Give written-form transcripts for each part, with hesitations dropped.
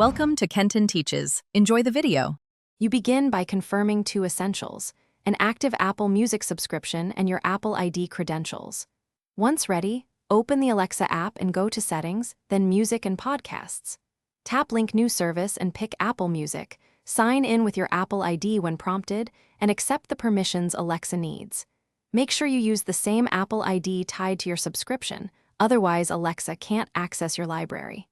Welcome to Kenton Teaches. Enjoy the video. You begin by confirming two essentials: an active Apple Music subscription and your Apple ID credentials. Once ready, open the Alexa app and go to Settings, then Music and Podcasts. Tap Link New Service and pick Apple Music. Sign in with your Apple ID when prompted and accept the permissions Alexa needs. Make sure you use the same Apple ID tied to your subscription, otherwise Alexa can't access your library.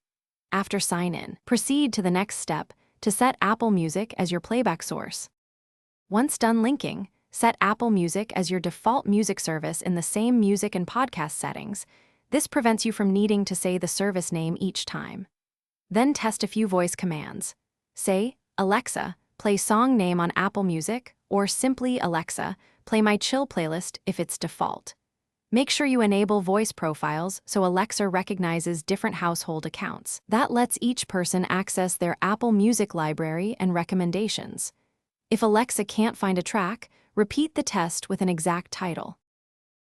After sign-in, proceed to the next step to set Apple Music as your playback source. Once done linking, set Apple Music as your default music service in the same music and podcast settings. This prevents you from needing to say the service name each time. Then test a few voice commands. Say, "Alexa, play song name on Apple Music," or simply, "Alexa, play my chill playlist" if it's default. Make sure you enable voice profiles so Alexa recognizes different household accounts. That lets each person access their Apple Music library and recommendations. If Alexa can't find a track, repeat the test with an exact title.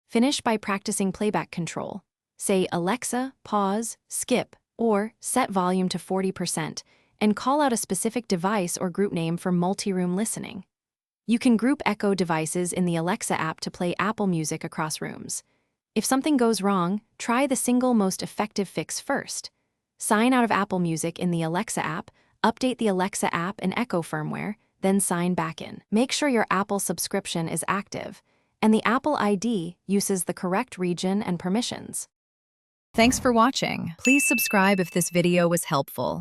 Finish by practicing playback control. Say, "Alexa, pause, skip," or set volume to 40%, and call out a specific device or group name for multi-room listening. You can group echo devices in the Alexa app to play Apple Music across rooms. If something goes wrong, try the single most effective fix first. Sign out of Apple Music in the Alexa app, update the Alexa app and Echo firmware, then sign back in. Make sure your Apple subscription is active, and the Apple ID uses the correct region and permissions. Thanks for watching. Please subscribe if this video was helpful.